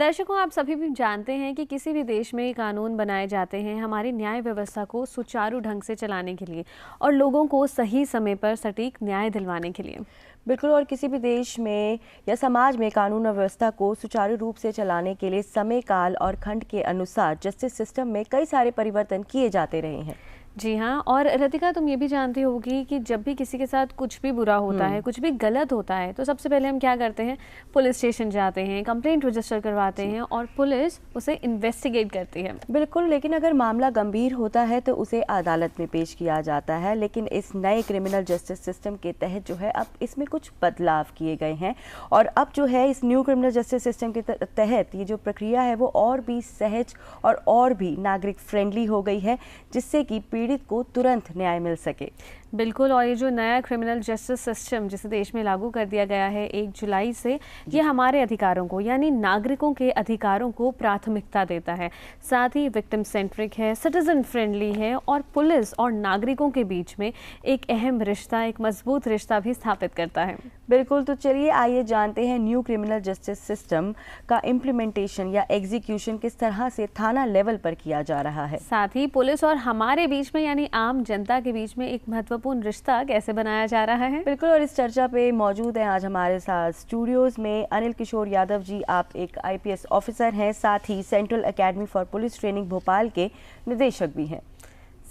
दर्शकों, आप सभी भी जानते हैं कि किसी भी देश में कानून बनाए जाते हैं हमारी न्याय व्यवस्था को सुचारू ढंग से चलाने के लिए और लोगों को सही समय पर सटीक न्याय दिलवाने के लिए। बिल्कुल। और किसी भी देश में या समाज में कानून और व्यवस्था को सुचारू रूप से चलाने के लिए समय, काल और खंड के अनुसार जस्टिस सिस्टम में कई सारे परिवर्तन किए जाते रहे हैं। जी हाँ, और रतिका, तुम ये भी जानती होगी कि जब भी किसी के साथ कुछ भी बुरा होता है, कुछ भी गलत होता है, तो सबसे पहले हम क्या करते हैं? पुलिस स्टेशन जाते हैं, कंप्लेंट रजिस्टर करवाते हैं और पुलिस उसे इन्वेस्टिगेट करती है। बिल्कुल, लेकिन अगर मामला गंभीर होता है तो उसे अदालत में पेश किया जाता है। लेकिन इस नए क्रिमिनल जस्टिस सिस्टम के तहत जो है अब इसमें कुछ बदलाव किए गए हैं और अब जो है इस न्यू क्रिमिनल जस्टिस सिस्टम के तहत ये जो प्रक्रिया है वो और भी सहज और भी नागरिक फ्रेंडली हो गई है, जिससे कि पीड़ित को तुरंत न्याय मिल सके। बिल्कुल, और ये जो नया क्रिमिनल जस्टिस सिस्टम जिसे देश में लागू कर दिया गया है 1 जुलाई से, ये हमारे अधिकारों को यानी नागरिकों के अधिकारों को प्राथमिकता देता है। साथ ही विक्टिम सेंट्रिक है, सिटीजन फ्रेंडली है और पुलिस और नागरिकों के बीच में एक अहम रिश्ता, एक मजबूत रिश्ता भी स्थापित करता है। बिल्कुल, तो चलिए आइए जानते हैं न्यू क्रिमिनल जस्टिस सिस्टम का इम्प्लीमेंटेशन या एग्जीक्यूशन किस तरह से थाना लेवल पर किया जा रहा है। साथ ही पुलिस और हमारे बीच में यानी आम जनता के बीच में एक महत्वपूर्ण रिश्ता कैसे बनाया जा रहा है। बिल्कुल, और इस चर्चा पे मौजूद हैं आज हमारे साथ स्टूडियोज में अनिल किशोर यादव जी। आप एक IPS ऑफिसर हैं, साथ ही central academy for police training Bhopal के निदेशक भी हैं।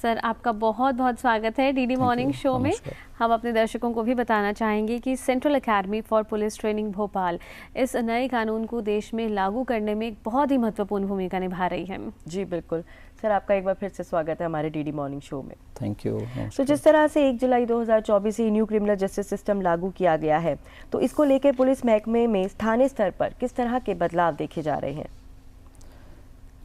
सर, आपका बहुत बहुत स्वागत है DD मॉर्निंग शो में। हम अपने दर्शकों को भी बताना चाहेंगे कि central academy for police training Bhopal इस नए कानून को देश में लागू करने में एक बहुत ही महत्वपूर्ण भूमिका निभा रही है। जी बिल्कुल सर, आपका एक बार फिर से स्वागत है हमारे DD मॉर्निंग शो में। Thank you. तो जिस तरह से 1 जुलाई 2024 से न्यू क्रिमिनल जस्टिस सिस्टम लागू किया गया है, तो इसको लेकर पुलिस महकमे में स्थानीय स्तर पर किस तरह के बदलाव देखे जा रहे हैं?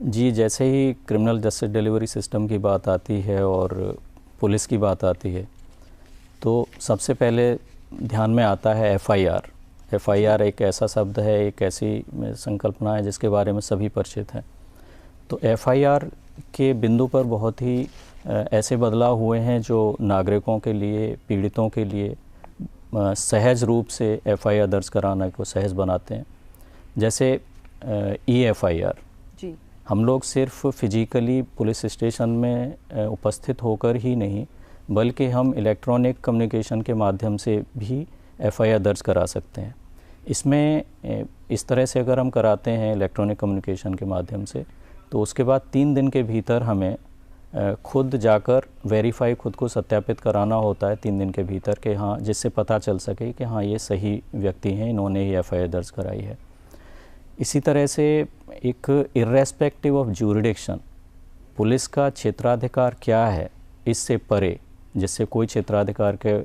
जी, जैसे ही क्रिमिनल जस्टिस डिलीवरी सिस्टम की बात आती है और पुलिस की बात आती है तो सबसे पहले ध्यान में आता है FIR। FIR एक ऐसा शब्द है, एक ऐसी संकल्पना है जिसके बारे में सभी परिचित हैं। तो FIR के बिंदु पर बहुत ही ऐसे बदलाव हुए हैं जो नागरिकों के लिए, पीड़ितों के लिए सहज रूप से FIR दर्ज कराने को सहज बनाते हैं। जैसे E-FIR, जी, हम लोग सिर्फ फिजिकली पुलिस स्टेशन में उपस्थित होकर ही नहीं, बल्कि हम इलेक्ट्रॉनिक कम्युनिकेशन के माध्यम से भी FIR दर्ज करा सकते हैं। इसमें इस तरह से अगर हम कराते हैं इलेक्ट्रॉनिक कम्युनिकेशन के माध्यम से, तो उसके बाद 3 दिन के भीतर हमें खुद जाकर वेरीफाई, खुद को सत्यापित कराना होता है 3 दिन के भीतर कि हाँ, जिससे पता चल सके कि हाँ ये सही व्यक्ति हैं, इन्होंने ही FIR दर्ज कराई है। इसी तरह से एक इर्रेस्पेक्टिव ऑफ ज्यूरिडिक्शन, पुलिस का क्षेत्राधिकार क्या है इससे परे, जिससे कोई क्षेत्राधिकार के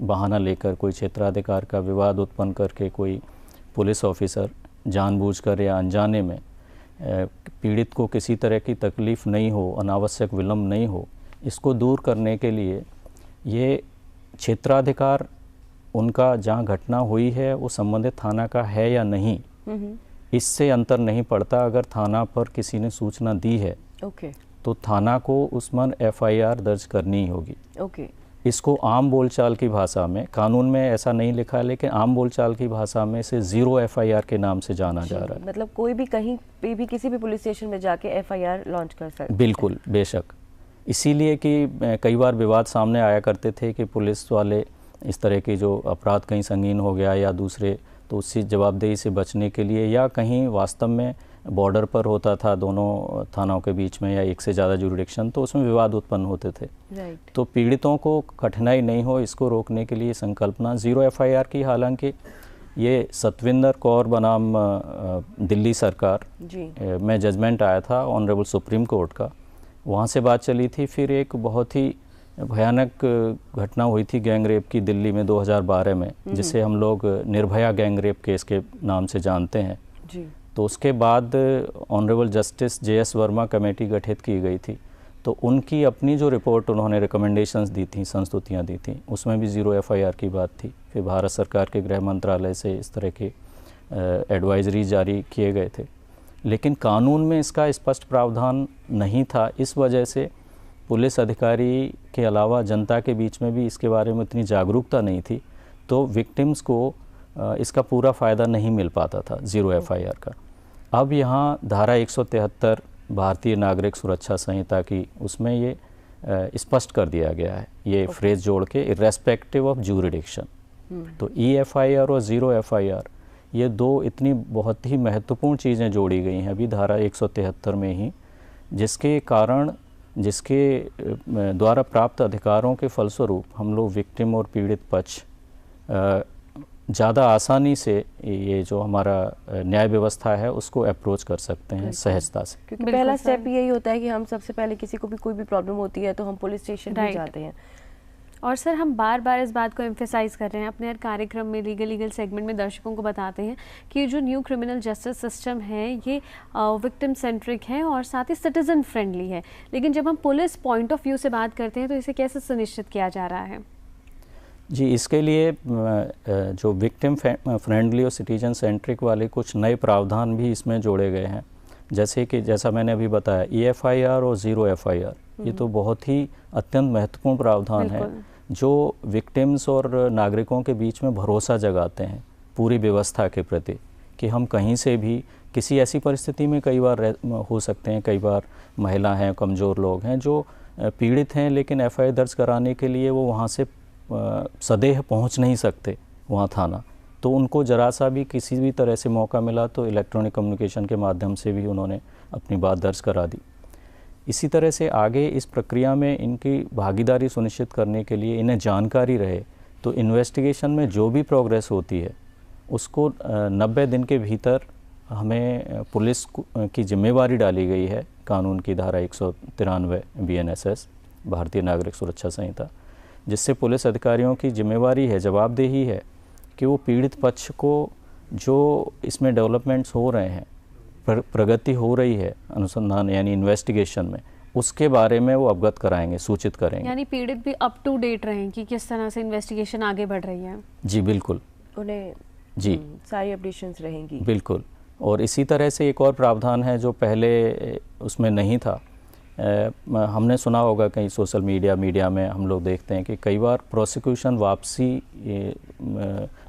बहाना लेकर, कोई क्षेत्राधिकार का विवाद उत्पन्न करके कोई पुलिस ऑफिसर जानबूझकर या अनजाने में पीड़ित को किसी तरह की तकलीफ़ नहीं हो, अनावश्यक विलम्ब नहीं हो, इसको दूर करने के लिए ये क्षेत्राधिकार उनका जहाँ घटना हुई है वो संबंधित थाना का है या नहीं, इससे अंतर नहीं पड़ता। अगर थाना पर किसी ने सूचना दी है तो थाना को उस पर FIR दर्ज करनी ही होगी। इसको आम बोलचाल की भाषा में, कानून में ऐसा नहीं लिखा है, लेकिन आम बोलचाल की भाषा में इसे 0 FIR के नाम से जाना जा रहा है। मतलब कोई भी कहीं पे भी किसी भी पुलिस स्टेशन में जाके FIR लॉन्च कर सकते हैं। बिल्कुल, बेशक। इसीलिए कि कई बार विवाद सामने आया करते थे कि पुलिस वाले इस तरह के जो अपराध कहीं संगीन हो गया या दूसरे, तो उससे जवाबदेही से बचने के लिए, या कहीं वास्तव में बॉर्डर पर होता था दोनों थानों के बीच में या एक से ज़्यादा जुरिडिक्शन, तो उसमें विवाद उत्पन्न होते थे। तो पीड़ितों को कठिनाई नहीं हो, इसको रोकने के लिए संकल्पना 0 FIR की, हालांकि ये सतविंदर कौर बनाम दिल्ली सरकार में जजमेंट आया था ऑनरेबल सुप्रीम कोर्ट का, वहाँ से बात चली थी। फिर एक बहुत ही भयानक घटना हुई थी गैंग रेप की दिल्ली में 2012 में, जिसे हम लोग निर्भया गैंग रेप केस के नाम से जानते हैं। तो उसके बाद honourable justice JS Verma committee गठित की गई थी, तो उनकी अपनी जो रिपोर्ट उन्होंने रिकमेंडेशंस दी थी, संस्तुतियाँ दी थी, उसमें भी 0 FIR की बात थी। फिर भारत सरकार के गृह मंत्रालय से इस तरह के एडवाइजरी जारी किए गए थे, लेकिन कानून में इसका स्पष्ट प्रावधान नहीं था। इस वजह से पुलिस अधिकारी के अलावा जनता के बीच में भी इसके बारे में इतनी जागरूकता नहीं थी, तो विक्टिम्स को इसका पूरा फ़ायदा नहीं मिल पाता था 0 FIR का। अब यहाँ धारा 173 भारतीय नागरिक सुरक्षा संहिता की, उसमें ये स्पष्ट कर दिया गया है, ये फ्रेज जोड़ के, इर्रेस्पेक्टिव ऑफ ज्यूरिडिक्शन। तो EFIR और 0 FIR, ये दो इतनी बहुत ही महत्वपूर्ण चीज़ें जोड़ी गई हैं अभी धारा 173 में ही, जिसके कारण, जिसके द्वारा प्राप्त अधिकारों के फलस्वरूप हम लोग विक्टिम और पीड़ित पक्ष ज़्यादा आसानी से ये जो हमारा न्याय व्यवस्था है उसको अप्रोच कर सकते हैं सहजता से। क्योंकि पहला स्टेप यही होता है कि हम सबसे पहले किसी को भी कोई भी प्रॉब्लम होती है तो हम पुलिस स्टेशन में जाते हैं। और सर, हम बार बार इस बात को एम्फेसाइज कर रहे हैं अपने हर कार्यक्रम में, लीगल सेगमेंट में दर्शकों को बताते हैं कि जो न्यू क्रिमिनल जस्टिस सिस्टम है ये विक्टिम सेंट्रिक है और साथ ही सिटीजन फ्रेंडली है। लेकिन जब हम पुलिस पॉइंट ऑफ व्यू से बात करते हैं तो इसे कैसे सुनिश्चित किया जा रहा है? जी, इसके लिए जो विक्टिम फ्रेंडली और सिटीजन सेंट्रिक वाले कुछ नए प्रावधान भी इसमें जोड़े गए हैं। जैसे कि जैसा मैंने अभी बताया, EFIR और 0 FIR, ये तो बहुत ही अत्यंत महत्वपूर्ण प्रावधान है जो विक्टिम्स और नागरिकों के बीच में भरोसा जगाते हैं पूरी व्यवस्था के प्रति, कि हम कहीं से भी किसी ऐसी परिस्थिति में कई बार हो सकते हैं, कई बार महिला हैं, कमज़ोर लोग हैं जो पीड़ित हैं, लेकिन FIR दर्ज कराने के लिए वो वहाँ से सदेह पहुँच नहीं सकते वहाँ थाना, तो उनको जरा सा भी किसी भी तरह से मौका मिला तो इलेक्ट्रॉनिक कम्युनिकेशन के माध्यम से भी उन्होंने अपनी बात दर्ज करा दी। इसी तरह से आगे इस प्रक्रिया में इनकी भागीदारी सुनिश्चित करने के लिए इन्हें जानकारी रहे, तो इन्वेस्टिगेशन में जो भी प्रोग्रेस होती है उसको 90 दिन के भीतर हमें पुलिस की जिम्मेवारी डाली गई है कानून की धारा 193 BNSS भारतीय नागरिक सुरक्षा संहिता, जिससे पुलिस अधिकारियों की जिम्मेवारी है, जवाबदेही है कि वो पीड़ित पक्ष को जो इसमें डेवलपमेंट्स हो रहे हैं, प्रगति हो रही है अनुसंधान यानी इन्वेस्टिगेशन में, उसके बारे में वो अवगत कराएंगे, सूचित करेंगे। यानी पीड़ित भी अप टू डेट रहें कि किस तरह से इन्वेस्टिगेशन आगे बढ़ रही है। जी बिल्कुल, उन्हें जी सारी अपडेशंस रहेंगी। बिल्कुल। और इसी तरह से एक और प्रावधान है जो पहले उसमें नहीं था। हमने सुना होगा कहीं सोशल मीडिया में हम लोग देखते हैं कि कई बार प्रोसिक्यूशन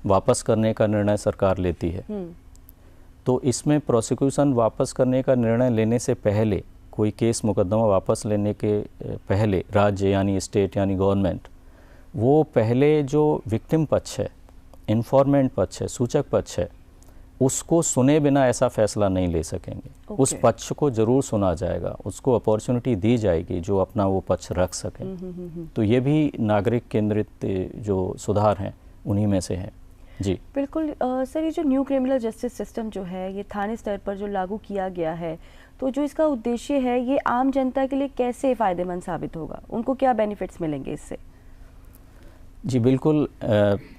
वापस करने का निर्णय सरकार लेती है। तो इसमें प्रोसिक्यूशन वापस करने का निर्णय लेने से पहले, कोई केस मुकदमा वापस लेने के पहले, राज्य यानी स्टेट यानी गवर्नमेंट, वो पहले जो विक्टिम पक्ष है, इन्फॉर्मेंट पक्ष है, सूचक पक्ष है, उसको सुने बिना ऐसा फैसला नहीं ले सकेंगे। उस पक्ष को जरूर सुना जाएगा, उसको अपॉर्चुनिटी दी जाएगी जो अपना वो पक्ष रख सके। तो ये भी नागरिक केंद्रित जो सुधार हैं उन्हीं में से हैं। जी बिल्कुल। सर, ये जो न्यू क्रिमिनल जस्टिस सिस्टम जो है ये थाने स्तर पर जो लागू किया गया है, तो जो इसका उद्देश्य है ये आम जनता के लिए कैसे फ़ायदेमंद साबित होगा? उनको क्या बेनिफिट्स मिलेंगे इससे? जी बिल्कुल।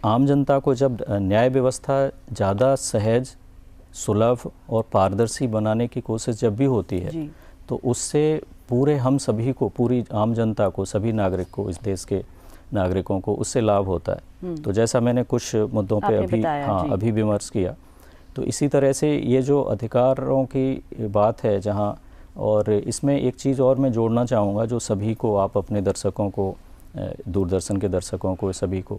आम जनता को जब न्याय व्यवस्था ज़्यादा सहज, सुलभ और पारदर्शी बनाने की कोशिश जब भी होती है तो उससे पूरे हम सभी को, पूरी आम जनता को, सभी नागरिक को, इस देश के नागरिकों को उससे लाभ होता है। तो जैसा मैंने कुछ मुद्दों पे अभी विमर्श किया, तो इसी तरह से ये जो अधिकारों की बात है जहाँ, और इसमें एक चीज़ और मैं जोड़ना चाहूँगा जो सभी को, आप अपने दर्शकों को, दूरदर्शन के दर्शकों को, सभी को,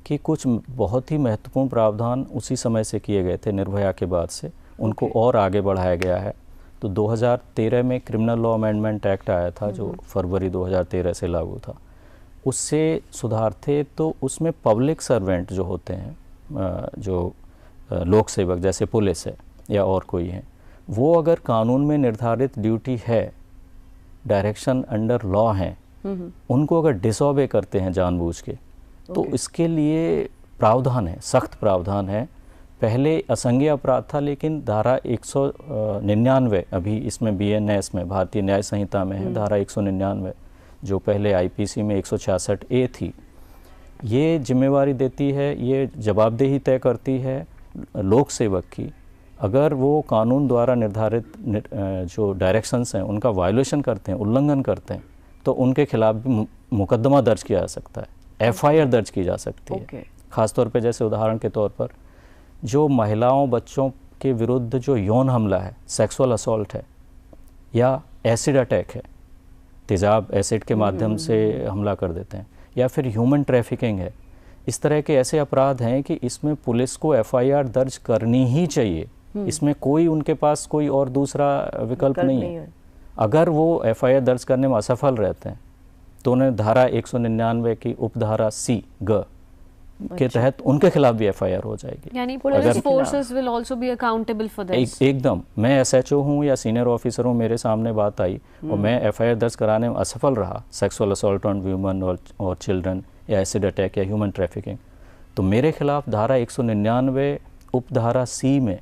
कि कुछ बहुत ही महत्वपूर्ण प्रावधान उसी समय से किए गए थे निर्भया के बाद से, उनको और आगे बढ़ाया गया है। तो 2013 में क्रिमिनल लॉ अमेंडमेंट एक्ट आया था जो फरवरी 2013 से लागू था, उससे सुधार थे। तो उसमें पब्लिक सर्वेंट जो होते हैं, जो लोक सेवक जैसे पुलिस है या और कोई है, वो अगर कानून में निर्धारित ड्यूटी है, डायरेक्शन अंडर लॉ है, उनको अगर डिसओबे करते हैं जानबूझ के, तो इसके लिए प्रावधान है, सख्त प्रावधान है। पहले असंज्ञेय अपराध था, लेकिन धारा 199 अभी इसमें BNS में, भारतीय न्याय संहिता में है धारा 199, जो पहले IPC में 166A थी। ये जिम्मेवारी देती है, ये जवाबदेही तय करती है लोक सेवक की, अगर वो कानून द्वारा निर्धारित जो डायरेक्शंस हैं उनका वायोलेशन करते हैं, उल्लंघन करते हैं, तो उनके खिलाफ भी मुकदमा दर्ज किया जा सकता है, FIR दर्ज की जा सकती है। खासतौर पे जैसे उदाहरण के तौर पर जो महिलाओं, बच्चों के विरुद्ध जो यौन हमला है, सेक्सुअल असॉल्ट है, या एसिड अटैक है, तेजाब एसिड के माध्यम से हमला कर देते हैं, या फिर ह्यूमन ट्रैफिकिंग है, इस तरह के ऐसे अपराध हैं कि इसमें पुलिस को FIR दर्ज करनी ही चाहिए, इसमें कोई उनके पास कोई और दूसरा विकल्प नहीं है। अगर वो एफआईआर दर्ज करने में असफल रहते हैं तो उन्हें धारा 199 की उपधारा सी ग के तहत उनके खिलाफ भी एफआईआर हो जाएगी। यानी police forces will also be accountable for this. एकदम, मैं एसएचओ हूँ या सीनियर ऑफिसर हूँ, मेरे सामने बात आई और मैं एफआईआर दर्ज कराने में असफल रहा, सेक्सुअल असॉल्ट ऑन वुमेन और चिल्ड्रन या एसिड अटैक या ह्यूमन ट्रैफिकिंग, तो मेरे खिलाफ धारा 199 उपधारा सी में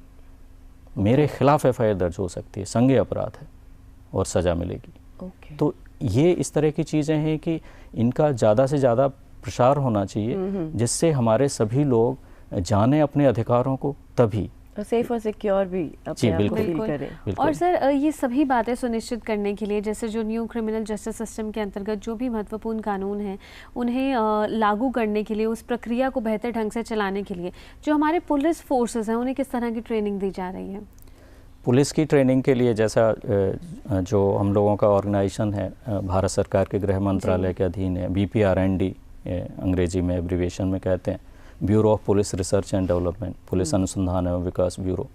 मेरे खिलाफ एफआईआर दर्ज हो सकती है, संज्ञेय अपराध है और सज़ा मिलेगी। तो ये इस तरह की चीज़ें हैं कि इनका ज़्यादा से ज़्यादा प्रसार होना चाहिए, जिससे हमारे सभी लोग जाने अपने अधिकारों को, तभी सेफ और सिक्योर भी अपने आप को फील करें। और सर ये सभी बातें सुनिश्चित करने के लिए जैसे जो न्यू क्रिमिनल जस्टिस सिस्टम के अंतर्गत जो भी महत्वपूर्ण कानून हैं उन्हें लागू करने के लिए, उस प्रक्रिया को बेहतर ढंग से चलाने के लिए जो हमारे पुलिस फोर्सेस हैं उन्हें किस तरह की ट्रेनिंग दी जा रही है? पुलिस की ट्रेनिंग के लिए जैसा जो हम लोगों का ऑर्गेनाइजेशन है भारत सरकार के गृह मंत्रालय के अधीन है, BPRND अंग्रेजी में एब्रीविएशन में कहते हैं, bureau of police research and development, police अनुसंधान एवं विकास ब्यूरो।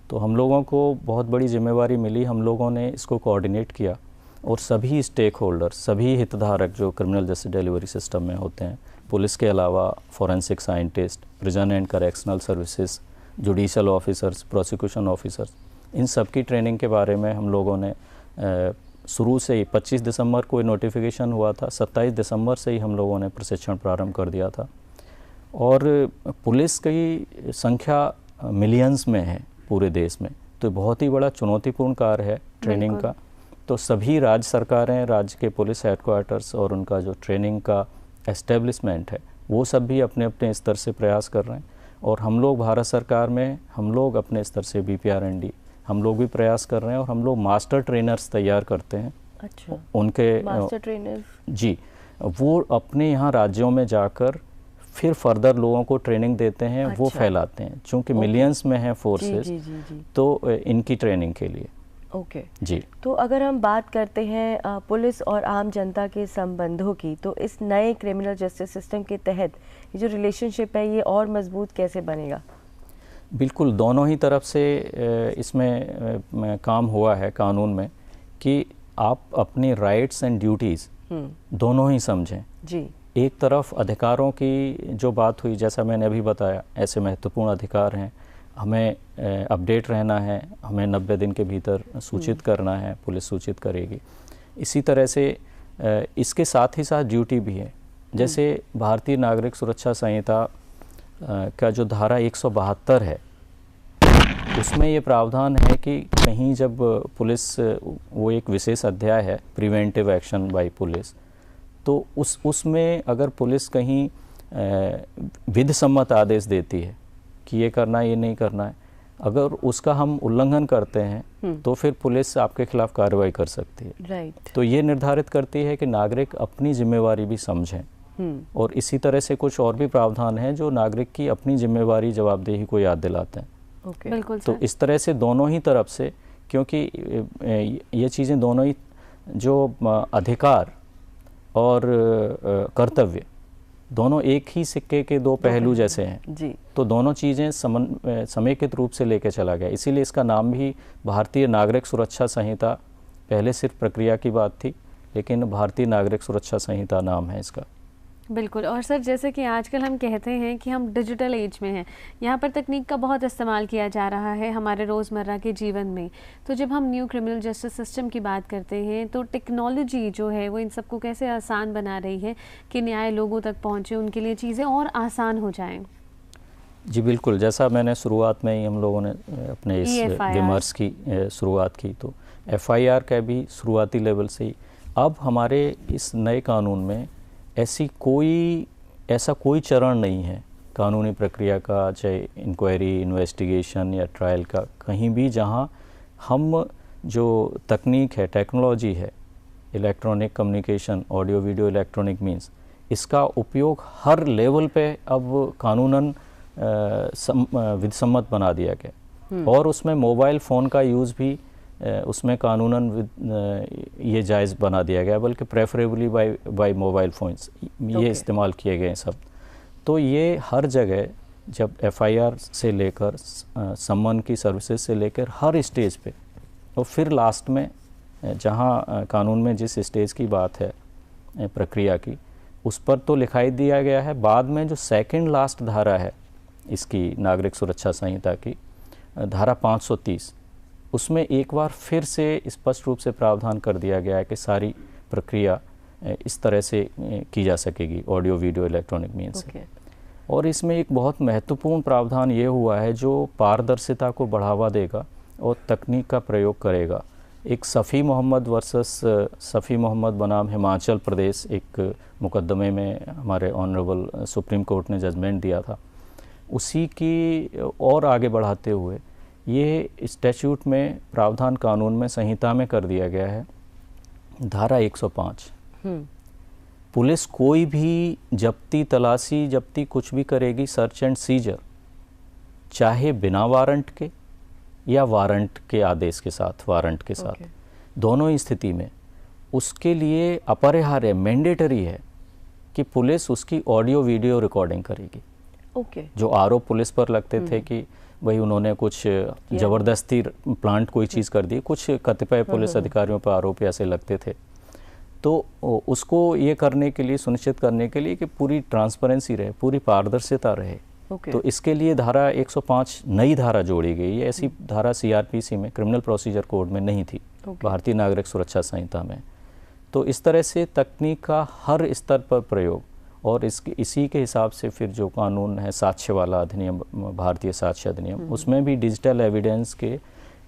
तो हम लोगों को बहुत बड़ी जिम्मेवारी मिली, हम लोगों ने इसको कोऑर्डिनेट किया और सभी स्टेक होल्डर, सभी हितधारक जो क्रिमिनल जस्टिस डिलीवरी सिस्टम में होते हैं, पुलिस के अलावा forensic scientist, prison and correctional services, judicial officers, prosecution officers, इन सब की ट्रेनिंग के बारे में हम लोगों ने शुरू से ही 25 दिसंबर को नोटिफिकेशन हुआ था, 27 दिसंबर से ही हम लोगों ने प्रशिक्षण प्रारंभ कर दिया था। और पुलिस की संख्या मिलियंस में है पूरे देश में, तो बहुत ही बड़ा चुनौतीपूर्ण कार्य है ट्रेनिंग का। तो सभी राज्य सरकारें, राज्य के पुलिस हेडक्वार्टर्स और उनका जो ट्रेनिंग का एस्टेब्लिशमेंट है वो सब भी अपने अपने स्तर से प्रयास कर रहे हैं। और हम लोग भारत सरकार में, हम लोग अपने स्तर से BPRND हम लोग भी प्रयास कर रहे हैं और हम लोग मास्टर ट्रेनर्स तैयार करते हैं। अच्छा, उनके मास्टर ट्रेनर्स जी, वो अपने यहाँ राज्यों में जाकर फिर फर्दर लोगों को ट्रेनिंग देते हैं। अच्छा। वो फैलाते हैं, चूँकि मिलियंस में है फोर्सेस, तो इनकी ट्रेनिंग के लिए। ओके जी। तो अगर हम बात करते हैं पुलिस और आम जनता के संबंधों की, तो इस नए क्रिमिनल जस्टिस सिस्टम के तहत ये जो रिलेशनशिप है ये और मजबूत कैसे बनेगा? बिल्कुल, दोनों ही तरफ से इसमें काम हुआ है कानून में कि आप अपनी राइट्स एंड ड्यूटीज़ दोनों ही समझें जी। एक तरफ अधिकारों की जो बात हुई, जैसा मैंने अभी बताया, ऐसे महत्वपूर्ण अधिकार हैं, हमें अपडेट रहना है, हमें 90 दिन के भीतर सूचित करना है, पुलिस सूचित करेगी। इसी तरह से इसके साथ ही साथ ड्यूटी भी है। जैसे भारतीय नागरिक सुरक्षा संहिता का जो धारा 172 है, उसमें ये प्रावधान है कि कहीं जब पुलिस, वो एक विशेष अध्याय है प्रिवेंटिव एक्शन बाय पुलिस, तो उसमें अगर पुलिस कहीं विधि सम्मत आदेश देती है कि ये करना है, ये नहीं करना है, अगर उसका हम उल्लंघन करते हैं तो फिर पुलिस आपके खिलाफ कार्रवाई कर सकती है। राइट। तो ये निर्धारित करती है कि नागरिक अपनी जिम्मेवारी भी समझें। और इसी तरह से कुछ और भी प्रावधान हैं जो नागरिक की अपनी जिम्मेवारी, जवाबदेही को याद दिलाते हैं। बिल्कुल। तो इस तरह से दोनों ही तरफ से, क्योंकि ये चीज़ें दोनों ही, जो अधिकार और कर्तव्य, दोनों एक ही सिक्के के दो पहलू जैसे हैं जी। तो दोनों चीज़ें समेकित रूप से लेके चला गया, इसीलिए इसका नाम भी भारतीय नागरिक सुरक्षा संहिता। पहले सिर्फ प्रक्रिया की बात थी, लेकिन भारतीय नागरिक सुरक्षा संहिता नाम है इसका। बिल्कुल। और सर, जैसे कि आजकल हम कहते हैं कि हम डिजिटल एज में हैं, यहाँ पर तकनीक का बहुत इस्तेमाल किया जा रहा है हमारे रोज़मर्रा के जीवन में। तो जब हम न्यू क्रिमिनल जस्टिस सिस्टम की बात करते हैं तो टेक्नोलॉजी जो है वो इन सबको कैसे आसान बना रही है कि न्याय लोगों तक पहुँचे, उनके लिए चीज़ें और आसान हो जाएँ? जी बिल्कुल, जैसा मैंने शुरुआत में ही हम लोगों ने अपने इस विमर्श की शुरुआत की, तो FIR का भी शुरुआती लेवल से ही अब हमारे इस नए कानून में ऐसा कोई चरण नहीं है कानूनी प्रक्रिया का, चाहे इंक्वायरी, इन्वेस्टिगेशन या ट्रायल का, कहीं भी जहां हम जो तकनीक है, टेक्नोलॉजी है, electronic communication, audio video electronic means, इसका उपयोग हर लेवल पे अब कानूनन विधिसम्मत बना दिया गया। और उसमें मोबाइल फ़ोन का यूज़ भी उसमें कानूनन ये जायज़ बना दिया गया, बल्कि प्रेफरेबली बाय मोबाइल फ़ोन्स ये इस्तेमाल किए गए सब। तो ये हर जगह जब एफआईआर से लेकर सम्मन की सर्विसेज से लेकर हर स्टेज पे, और फिर लास्ट में जहाँ कानून में जिस स्टेज की बात है प्रक्रिया की, उस पर तो लिखाई दिया गया है। बाद में जो सेकंड लास्ट धारा है इसकी नागरिक सुरक्षा संहिता की, धारा 530, उसमें एक बार फिर से स्पष्ट रूप से प्रावधान कर दिया गया है कि सारी प्रक्रिया इस तरह से की जा सकेगी, ऑडियो वीडियो इलेक्ट्रॉनिक मीन्स से। और इसमें एक बहुत महत्वपूर्ण प्रावधान ये हुआ है जो पारदर्शिता को बढ़ावा देगा और तकनीक का प्रयोग करेगा। एक सफ़ी मोहम्मद वर्सेस सफ़ी मोहम्मद बनाम हिमाचल प्रदेश एक मुकदमे में हमारे ऑनरेबल सुप्रीम कोर्ट ने जजमेंट दिया था, उसी की और आगे बढ़ाते हुए ये स्टैट्यूट में प्रावधान कानून में संहिता में कर दिया गया है। धारा 105, पुलिस कोई भी जब्ती, तलाशी, जब्ती कुछ भी करेगी, सर्च एंड सीजर, चाहे बिना वारंट के या वारंट के आदेश के साथ, वारंट के साथ, दोनों ही स्थिति में उसके लिए अपरिहार्य, मैंडेटरी है कि पुलिस उसकी ऑडियो वीडियो रिकॉर्डिंग करेगी। जो आरोप पुलिस पर लगते थे कि भाई उन्होंने कुछ ज़बरदस्ती प्लांट कोई चीज़ कर दी, कुछ कतिपय पुलिस अधिकारियों पर आरोप ऐसे लगते थे, तो उसको ये करने के लिए, सुनिश्चित करने के लिए कि पूरी ट्रांसपेरेंसी रहे, पूरी पारदर्शिता रहे, तो इसके लिए धारा 105 नई धारा जोड़ी गई है। ऐसी धारा सीआरपीसी में, क्रिमिनल प्रोसीजर कोड में नहीं थी, भारतीय नागरिक सुरक्षा संहिता में। तो इस तरह से तकनीक का हर स्तर पर प्रयोग, और इसी के हिसाब से फिर जो कानून है साक्ष्य वाला अधिनियम, भारतीय साक्ष्य अधिनियम, उसमें भी डिजिटल एविडेंस के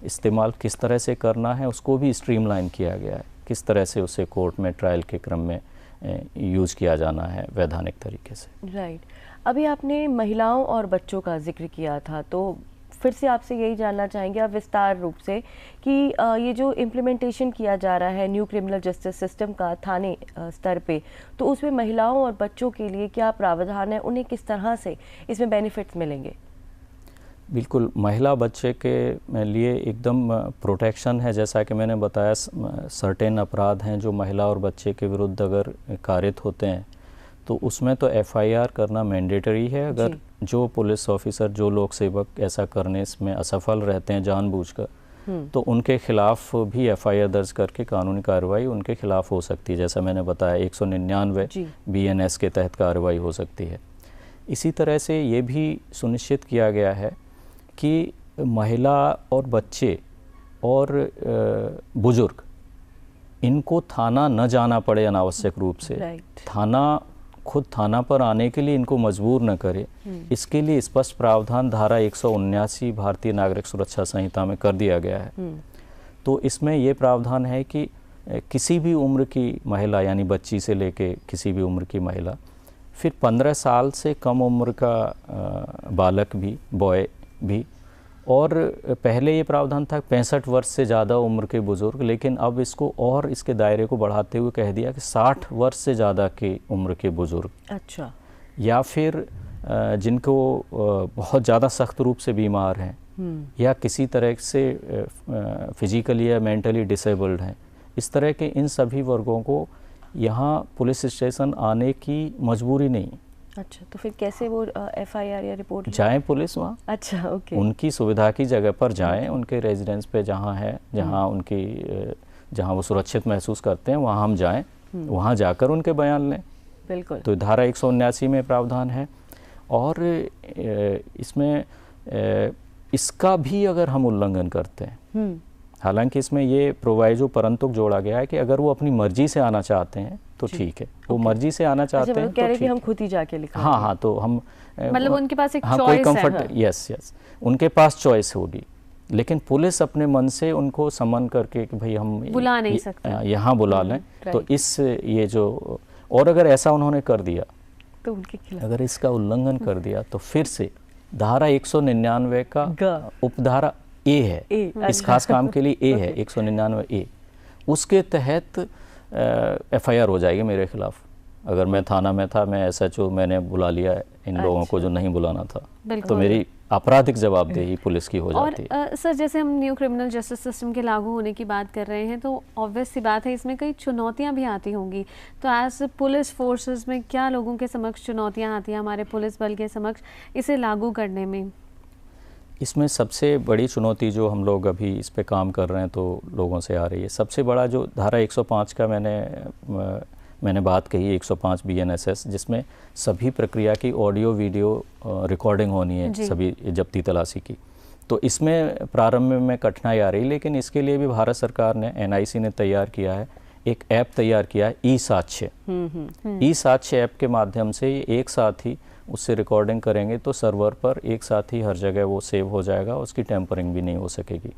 इस्तेमाल किस तरह से करना है उसको भी स्ट्रीमलाइन किया गया है, किस तरह से उसे कोर्ट में ट्रायल के क्रम में यूज़ किया जाना है वैधानिक तरीके से। राइट। अभी आपने महिलाओं और बच्चों का जिक्र किया था, तो फिर से आपसे यही जानना चाहेंगे आप विस्तार रूप से कि ये जो इम्प्लीमेंटेशन किया जा रहा है न्यू क्रिमिनल जस्टिस सिस्टम का थाने स्तर पे, तो उसमें महिलाओं और बच्चों के लिए क्या प्रावधान है, उन्हें किस तरह से इसमें बेनिफिट्स मिलेंगे? बिल्कुल, महिला बच्चे के लिए एकदम प्रोटेक्शन है। जैसा कि मैंने बताया, सर्टेन अपराध हैं जो महिला और बच्चे के विरुद्ध अगर कारित होते हैं तो उसमें तो एफआईआर करना मैंडेटरी है। अगर जो पुलिस ऑफिसर, जो लोक सेवक ऐसा करने में असफल रहते हैं जानबूझकर, तो उनके खिलाफ भी एफआईआर दर्ज करके कानूनी कार्रवाई उनके खिलाफ हो सकती है। जैसा मैंने बताया 199 बीएनएस के तहत कार्रवाई हो सकती है। इसी तरह से ये भी सुनिश्चित किया गया है कि महिला और बच्चे और बुजुर्ग, इनको थाना न जाना पड़े अनावश्यक रूप से, खुद थाना पर आने के लिए इनको मजबूर न करे, इसके लिए स्पष्ट प्रावधान धारा 179 भारतीय नागरिक सुरक्षा संहिता में कर दिया गया है। तो इसमें ये प्रावधान है कि किसी भी उम्र की महिला, यानी बच्ची से लेके किसी भी उम्र की महिला, फिर 15 साल से कम उम्र का बालक भी, बॉय भी, और पहले ये प्रावधान था 65 वर्ष से ज़्यादा उम्र के बुज़ुर्ग, लेकिन अब इसको और इसके दायरे को बढ़ाते हुए कह दिया कि 60 वर्ष से ज़्यादा की उम्र के बुज़ुर्ग, अच्छा, या फिर जिनको बहुत ज़्यादा सख्त रूप से बीमार हैं या किसी तरह से फिजिकली या मेंटली डिसेबल्ड हैं, इस तरह के इन सभी वर्गों को यहाँ पुलिस स्टेशन आने की मजबूरी नहीं। अच्छा, तो फिर कैसे वो एफआईआर या रिपोर्ट जाएं पुलिस वहाँ? अच्छा, ओके। उनकी सुविधा की जगह पर जाएं, उनके रेजिडेंस पे जहाँ है, जहाँ वो सुरक्षित महसूस करते हैं वहाँ हम जाएं, वहाँ जाकर उनके बयान लें। बिल्कुल। तो धारा 179 में प्रावधान है, और इसमें इसका भी अगर हम उल्लंघन करते हैं, हालांकि इसमें ये प्रोवाइजो परंतुक जोड़ा गया है कि अगर वो अपनी मर्जी से आना चाहते हैं तो ठीक है, वो मर्जी से आना चाहते हैं तो ठीक है, हम खुद ही जाके लिखेंगे। हाँ, तो हम मतलब उनके पास एक कोई कंफर्ट, यस, उनके पास चॉइस होगी, लेकिन पुलिस अपने मन से उनको समन करके कि भाई हम बुला नहीं सकते, यहाँ बुला लें, तो इस ये जो, और अगर ऐसा उन्होंने कर दिया तो उनके खिलाफ, अगर इसका उल्लंघन कर दिया तो फिर से धारा 199 का उपधारा ए है, इस खास काम के लिए ए है, 199 ए, उसके तहत एफआईआर हो जाएगी मेरे खिलाफ। अगर मैं थाना में था, मैं एसएचओ, मैंने बुला लिया इन लोगों को जो नहीं बुलाना था। बिल्कुल। तो मेरी आपराधिक जवाबदेही पुलिस की हो जाती है। और सर, जैसे हम न्यू क्रिमिनल जस्टिस सिस्टम के लागू होने की बात कर रहे हैं, तो ऑब्वियस सी बात है इसमें कई चुनौतियां भी आती होंगी। तो एज पुलिस फोर्सेस में क्या लोगों के समक्ष चुनौतियां आती हैं, हमारे पुलिस बल के समक्ष इसे लागू करने में? इसमें सबसे बड़ी चुनौती जो हम लोग अभी इस पे काम कर रहे हैं तो लोगों से आ रही है, सबसे बड़ा जो धारा 105 का मैंने बात कही, 105 BNSS, जिसमें सभी प्रक्रिया की ऑडियो वीडियो रिकॉर्डिंग होनी है सभी जब्ती तलाशी की। तो इसमें प्रारंभ में कठिनाई आ रही, लेकिन इसके लिए भी भारत सरकार ने, NIC ने तैयार किया है, एक ऐप तैयार किया है, ई-साक्ष्य। ई-साक्ष्य ऐप के माध्यम से एक साथ ही उससे रिकॉर्डिंग करेंगे तो सर्वर पर एक साथ ही हर जगह वो सेव हो जाएगा, उसकी टेम्परिंग भी नहीं हो सकेगी।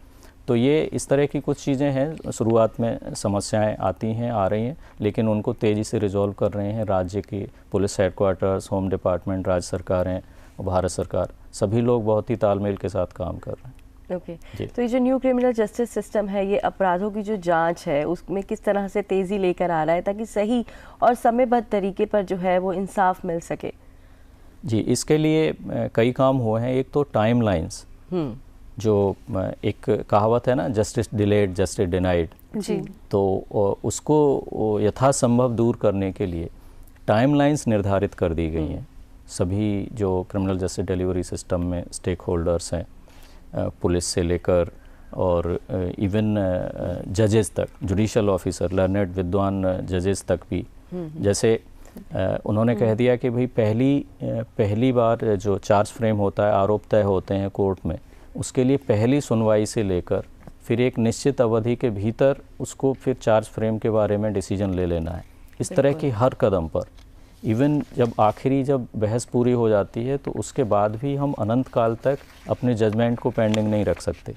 तो ये इस तरह की कुछ चीज़ें हैं, शुरुआत में समस्याएं आती हैं, आ रही हैं, लेकिन उनको तेज़ी से रिजॉल्व कर रहे हैं राज्य की पुलिस हेडक्वार्टर्स, होम डिपार्टमेंट, राज्य सरकारें और भारत सरकार, सभी लोग बहुत ही तालमेल के साथ काम कर रहे हैं। ओके। तो ये जो न्यू क्रिमिनल जस्टिस सिस्टम है, ये अपराधों की जो जांच है उसमें किस तरह से तेज़ी लेकर आ रहा है ताकि सही और समयबद्ध तरीके पर जो है वो इंसाफ मिल सके? जी, इसके लिए कई काम हुए हैं। एक तो टाइम लाइन्स, जो एक कहावत है ना, जस्टिस डिलेड जस्टिस डिनाइड, तो उसको यथासंभव दूर करने के लिए टाइम लाइन्स निर्धारित कर दी गई हैं। सभी जो क्रिमिनल जस्टिस डिलीवरी सिस्टम में स्टेक होल्डर्स हैं, पुलिस से लेकर और इवन जजेस तक, जुडिशल ऑफिसर, लर्नेड विद्वान जजेस तक भी, जैसे उन्होंने कह दिया कि भाई पहली बार जो चार्ज फ्रेम होता है, आरोप तय होते हैं कोर्ट में, उसके लिए पहली सुनवाई से लेकर फिर एक निश्चित अवधि के भीतर उसको फिर चार्ज फ्रेम के बारे में डिसीजन ले लेना है। इस तरह की हर कदम पर, इवन जब बहस पूरी हो जाती है तो उसके बाद भी हम अनंत काल तक अपने जजमेंट को पेंडिंग नहीं रख सकते।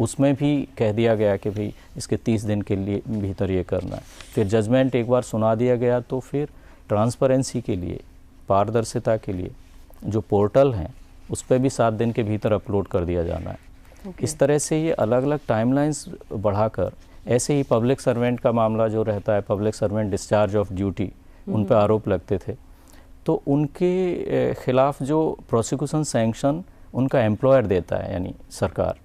उसमें भी कह दिया गया कि भाई इसके 30 दिन के लिए भीतर ये करना है। फिर जजमेंट एक बार सुना दिया गया तो फिर ट्रांसपेरेंसी के लिए, पारदर्शिता के लिए जो पोर्टल हैं उस पर भी 7 दिन के भीतर अपलोड कर दिया जाना है। इस तरह से ये अलग अलग टाइमलाइंस बढ़ाकर, ऐसे ही पब्लिक सर्वेंट का मामला जो रहता है, public servant discharge of duty, उन पर आरोप लगते थे, तो उनके खिलाफ जो प्रोसिक्यूशन सैंक्शन उनका एम्प्लॉयर देता है, यानी सरकार,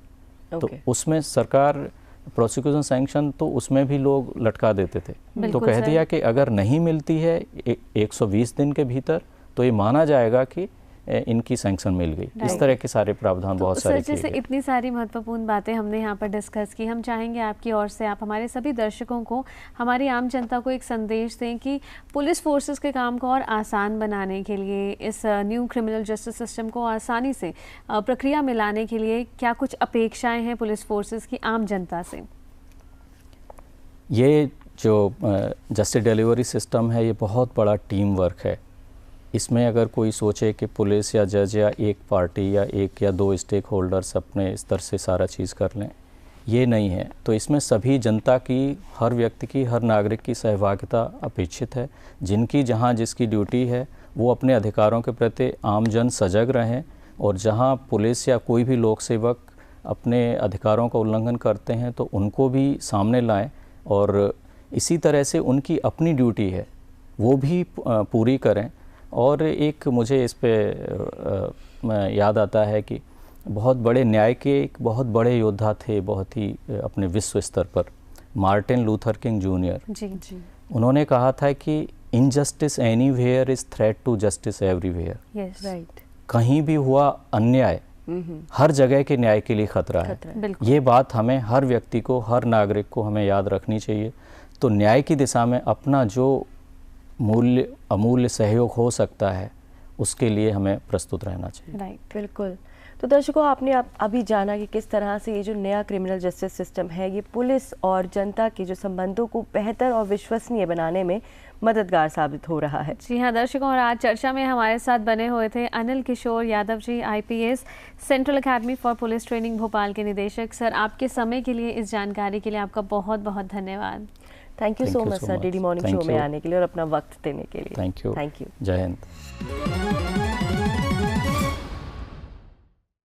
तो उसमें सरकार प्रोसिक्यूशन सैंक्शन तो उसमें भी लोग लटका देते थे। तो कह दिया कि अगर नहीं मिलती है 120 दिन के भीतर तो ये माना जाएगा कि इनकी सैंक्शन मिल गई। इस तरह के सारे प्रावधान तो बहुत सारे जैसे इतनी सारी महत्वपूर्ण बातें हमने यहाँ पर डिस्कस की, हम चाहेंगे आपकी ओर से आप हमारे सभी दर्शकों को, हमारी आम जनता को एक संदेश दें कि पुलिस फोर्सेस के काम को और आसान बनाने के लिए, इस न्यू क्रिमिनल जस्टिस सिस्टम को आसानी से प्रक्रिया में लाने के लिए क्या कुछ अपेक्षाएं हैं पुलिस फोर्सेस की आम जनता से? ये जो जस्टिस डिलीवरी सिस्टम है, ये बहुत बड़ा टीम वर्क है। इसमें अगर कोई सोचे कि पुलिस या जज या एक पार्टी या 1 या 2 स्टेक होल्डर्स अपने स्तर से सारा चीज़ कर लें, ये नहीं है। तो इसमें सभी जनता की, हर व्यक्ति की, हर नागरिक की सहभागिता अपेक्षित है। जिनकी जहाँ जिसकी ड्यूटी है वो अपने अधिकारों के प्रति आमजन सजग रहें, और जहाँ पुलिस या कोई भी लोक सेवक अपने अधिकारों का उल्लंघन करते हैं तो उनको भी सामने लाएं, और इसी तरह से उनकी अपनी ड्यूटी है वो भी पूरी करें। और एक मुझे इस पे याद आता है कि बहुत बड़े न्याय के एक बहुत बड़े योद्धा थे, बहुत ही अपने विश्व स्तर पर, मार्टिन लूथर किंग जूनियर। जी। उन्होंने कहा था कि injustice anywhere is threat to justice everywhere. Yes, right. कहीं भी हुआ अन्याय, हर जगह के न्याय के लिए खतरा है। ये बात हमें, हर व्यक्ति को, हर नागरिक को हमें याद रखनी चाहिए। तो न्याय की दिशा में अपना जो अमूल्य सहयोग हो सकता है, उसके लिए हमें प्रस्तुत रहना चाहिए। राइट, बिल्कुल। तो दर्शकों, आपने अभी जाना कि किस तरह से ये जो नया क्रिमिनल जस्टिस सिस्टम है, ये पुलिस और जनता के जो संबंधों को बेहतर और विश्वसनीय बनाने में मददगार साबित हो रहा है। जी हाँ दर्शकों, और आज चर्चा में हमारे साथ बने हुए थे Anil Kishore Yadav ji, IPS, central academy for police training Bhopal के निदेशक। सर, आपके समय के लिए, इस जानकारी के लिए आपका बहुत बहुत धन्यवाद। Thank you so much sir, DD morning show में आने के लिए और अपना वक्त देने के लिए। Thank you. Thank you. जय हिंद।